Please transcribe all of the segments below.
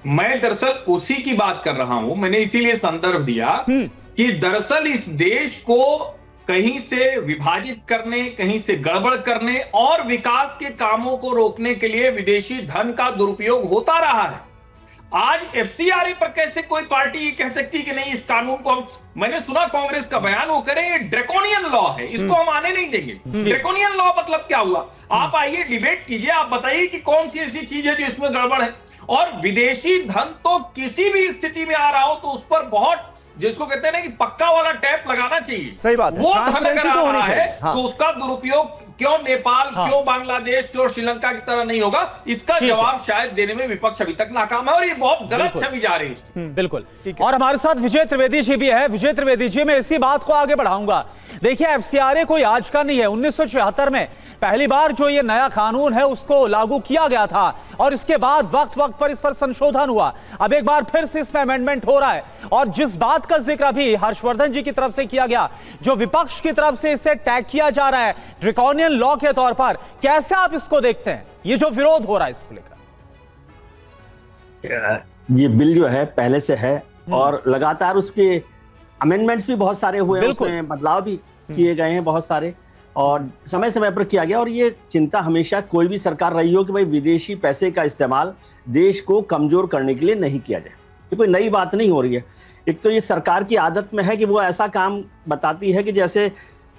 मैं दरअसल उसी की बात कर रहा हूं। मैंने इसीलिए संदर्भ दिया कि दरअसल इस देश को कहीं से विभाजित करने, कहीं से गड़बड़ करने और विकास के कामों को रोकने के लिए विदेशी धन का दुरुपयोग होता रहा है। आज एफसीआरए पर कैसे कोई पार्टी कह सकती कि नहीं, इस कानून को हम, मैंने सुना कांग्रेस का बयान, वो करें ये ड्रैकोनियन लॉ है, इसको हम आने नहीं देंगे। ड्रैकोनियन लॉ मतलब क्या हुआ? आप आइए डिबेट कीजिए, आप बताइए कि कौन सी ऐसी चीज है जो इसमें गड़बड़ है। और विदेशी धन तो किसी भी स्थिति में आ रहा हो तो उस पर बहुत, जिसको कहते हैं ना कि पक्का वाला टैप लगाना चाहिए। सही बात है। वो धन अगर आ रहा है हाँ। तो उसका दुरुपयोग क्यों नेपाल, क्यों बांग्लादेश, क्यों श्रीलंका की तरह नहीं होगा? इसका जवाब शायद देने में विपक्ष अभी तक नाकाम है और ये बहुत गलत छवि जा रही है। बिल्कुल। और हमारे साथ विजय त्रिवेदी जी भी है। विजय त्रिवेदी जी, मैं इसी बात को आगे बढ़ाऊंगा। देखिए, एफसीआरए कोई आज का नहीं है। 1976 में पहली बार जो ये नया कानून है उसको लागू किया गया था और इसके बाद वक्त वक्त पर इस पर संशोधन हुआ। अब एक बार फिर से इसमें अमेंडमेंट हो रहा है और जिस बात का जिक्र अभी हर्षवर्धन जी की तरफ से किया गया, जो विपक्ष की तरफ से इसे टैग किया जा रहा है ड्रैकोनियन लॉ के तौर पर, कैसे आप इसको देखते हैं, ये जो विरोध हो रहा है इसको लेकर? ये बिल जो है पहले से है और लगातार उसके अमेंडमेंट्स भी बहुत सारे हुए हैं, उसमें बदलाव भी किए गए हैं बहुत सारे और समय समय पर किया गया। और ये चिंता हमेशा कोई भी सरकार रही हो कि भाई विदेशी पैसे का इस्तेमाल देश को कमजोर करने के लिए नहीं किया जाए। ये कोई नई बात नहीं हो रही है। एक तो ये सरकार की आदत में है कि वो ऐसा काम बताती है कि जैसे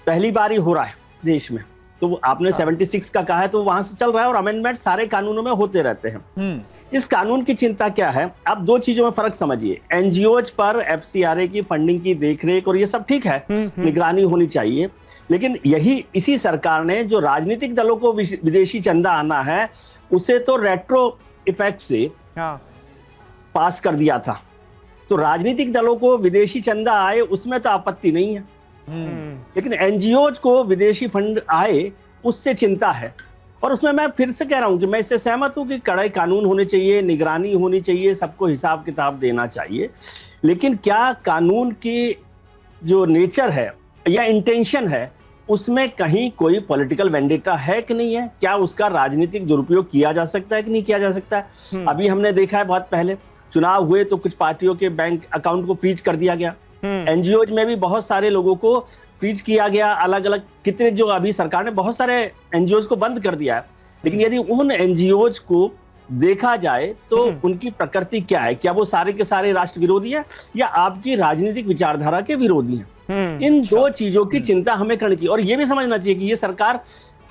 पहली बार ही हो रहा है देश में, तो आपने 76 का कहा है तो वहां से चल रहा है और अमेंडमेंट सारे कानूनों में होते रहते हैं। इस कानून की चिंता क्या है? आप दो चीजों में फर्क समझिए। एनजीओज पर एफसीआरए की फंडिंग की देखरेख और ये सब ठीक है, निगरानी होनी चाहिए, लेकिन इसी सरकार ने जो राजनीतिक दलों को विदेशी चंदा आना है उसे तो रेट्रो इफेक्ट से पास कर दिया था। तो राजनीतिक दलों को विदेशी चंदा आए उसमें तो आपत्ति नहीं है, लेकिन एनजीओज को विदेशी फंड आए उससे चिंता है। और उसमें मैं फिर से कह रहा हूं कि मैं इससे सहमत हूं कि कड़े कानून होने चाहिए, निगरानी होनी चाहिए, सबको हिसाब किताब देना चाहिए, लेकिन क्या कानून की जो नेचर है या इंटेंशन है उसमें कहीं कोई पॉलिटिकल वेंडेटा है कि नहीं है? क्या उसका राजनीतिक दुरुपयोग किया जा सकता है कि नहीं किया जा सकता है? अभी हमने देखा है, बहुत पहले चुनाव हुए तो कुछ पार्टियों के बैंक अकाउंट को फ्रीज कर दिया गया। एनजीओज में भी बहुत सारे लोगों को फ्रीज किया गया, अलग अलग कितने, जो अभी सरकार ने बहुत सारे एनजीओज को बंद कर दिया है। लेकिन यदि उन एनजीओज को देखा जाए तो उनकी प्रकृति क्या है? क्या वो सारे के सारे राष्ट्र विरोधी हैं या आपकी राजनीतिक विचारधारा के विरोधी हैं? इन दो चीजों की चिंता हमें करनी चाहिए और ये भी समझना चाहिए कि ये सरकार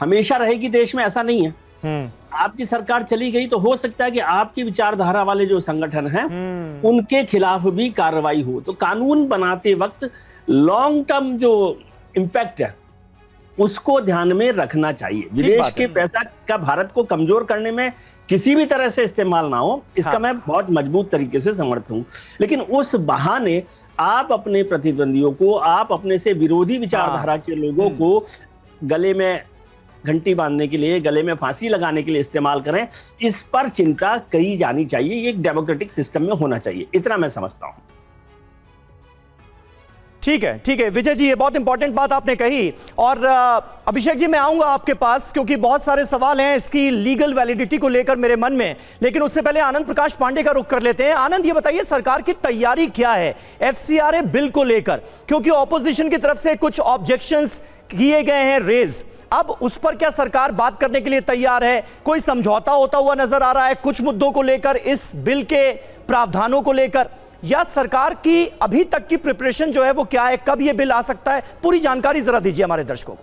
हमेशा रहेगी देश में, ऐसा नहीं है। आपकी सरकार चली गई तो हो सकता है कि आपकी विचारधारा वाले जो संगठन हैं उनके खिलाफ भी कार्रवाई हो। तो कानून बनाते वक्त लॉन्ग टर्म जो इंपैक्ट है उसको ध्यान में रखना चाहिए। विदेश के पैसा का भारत को कमजोर करने में किसी भी तरह से इस्तेमाल ना हो, इसका मैं बहुत मजबूत तरीके से समर्थ हूं। लेकिन उस बहाने आप अपने प्रतिद्वंदियों को, आप अपने से विरोधी विचारधारा के लोगों को गले में घंटी बांधने के लिए, गले में फांसी लगाने के लिए इस्तेमाल करें, इस पर चिंता करी जानी चाहिए। ये एक डेमोक्रेटिक सिस्टम में होना चाहिए, इतना मैं समझता हूं। ठीक है विजय जी, ये बहुत इंपॉर्टेंट बात आपने कही। और अभिषेक जी, मैं आऊंगा आपके पास क्योंकि बहुत सारे सवाल हैं इसकी लीगल वैलिडिटी को लेकर मेरे मन में, लेकिन उससे पहले आनंद प्रकाश पांडे का रुख कर लेते हैं। आनंद, ये बताइए सरकार की तैयारी क्या है एफसीआरए बिल को लेकर, क्योंकि ऑपोजिशन की तरफ से कुछ ऑब्जेक्शंस किए गए हैं रेज। अब उस पर क्या सरकार बात करने के लिए तैयार है? कोई समझौता होता हुआ नजर आ रहा है कुछ मुद्दों को लेकर, इस बिल के प्रावधानों को लेकर, या सरकार की अभी तक की प्रिपरेशन जो है वो क्या है? कब ये बिल आ सकता है? पूरी जानकारी जरा दीजिए हमारे दर्शकों को।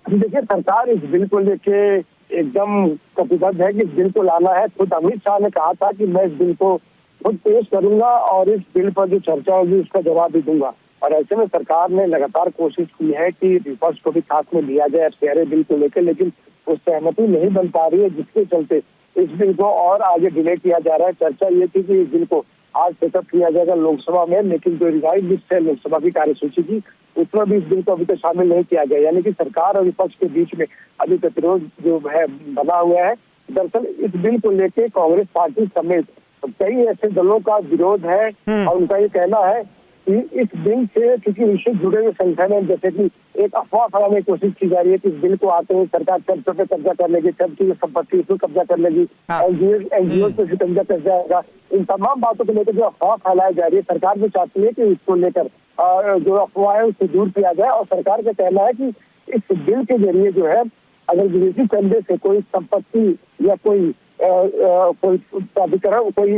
देखिए, सरकार इस बिल को लेके एकदम कटिबद्ध है कि इस बिल को लाना है। खुद अमित शाह ने कहा था कि मैं इस बिल को खुद पेश करूंगा और इस बिल पर जो चर्चा होगी उसका जवाब भी दूंगा। और ऐसे में सरकार ने लगातार कोशिश की है कि विपक्ष को भी साथ में लिया जाए एफसीआरए बिल को लेकर, लेकिन उस सहमति नहीं बन पा रही है, जिसके चलते इस बिल को और आगे डिले किया जा रहा है। चर्चा ये थी कि इस बिल को आज पेशअप किया जाएगा लोकसभा में, लेकिन जो रिवाइज लिस्ट है लोकसभा की कार्यसूची की, उसमें भी इस बिल को अभी तक शामिल नहीं किया गया। यानी कि सरकार और विपक्ष के बीच में अभी गतिरोध जो है बना हुआ है। दरअसल इस बिल को लेकर कांग्रेस पार्टी समेत कई ऐसे दलों का विरोध है और उनका ये कहना है कि इस बिल से किसी विषय जुड़े हुए संगठन है, जैसे कि एक अफवाह फैलाने की कोशिश की जा रही है कि इस बिल को आते हुए सरकार चर्चों पे कब्जा कर लेगी, चर्च की संपत्ति उस पर कब्जा कर लेगी, एनजीओ पे भी कब्जा कर जाएगा। इन तमाम बातों को लेकर जो अफवाह फैलाई जा रही है, सरकार भी चाहती है कि इसको लेकर जो अफवाह है उससे दूर किया जाए। और सरकार का कहना है कि इस बिल के जरिए जो है, अगर विदेशी चंदे से कोई संपत्ति या कोई प्राधिकरण, कोई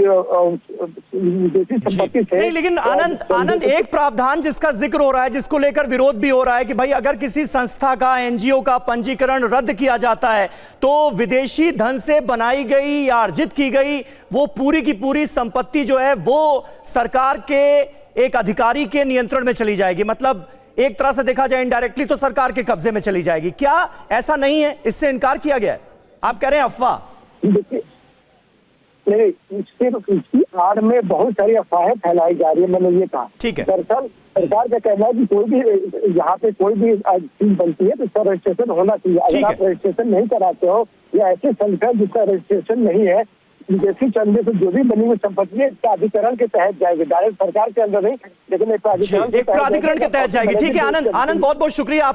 विदेशी संपत्ति से नहीं, लेकिन आनंद एक प्रावधान जिसका जिक्र हो रहा है, जिसको लेकर विरोध भी हो रहा है कि भाई अगर किसी संस्था का, एनजीओ का पंजीकरण रद्द किया जाता है तो विदेशी धन से बनाई गई या अर्जित की गई वो पूरी की पूरी संपत्ति जो है वो सरकार के एक अधिकारी के नियंत्रण में चली जाएगी। मतलब एक तरह से देखा जाए इनडायरेक्टली तो सरकार के कब्जे में चली जाएगी। क्या ऐसा नहीं है? इससे इनकार किया गया है, आप कह रहे हैं अफवाह? देखिए, नहीं, सिर्फ इसकी आड़ में बहुत सारी अफवाहें फैलाई जा रही है, मैंने ये कहा। ठीक है। दरअसल सरकार का कहना है कि कोई भी यहाँ पे कोई भी चीज बनती है तो इसका रजिस्ट्रेशन होना चाहिए। अगर आप रजिस्ट्रेशन नहीं कराते हो या ऐसे संगठन जिसका रजिस्ट्रेशन नहीं है, विदेशी चंदे से जो भी बनी हुई संपत्ति है प्राधिकरण के तहत जाएगी, डायरेक्ट सरकार के अंदर नहीं, लेकिन एक प्राधिकरण के तहत जाएगी। ठीक है आनंद, बहुत बहुत शुक्रिया।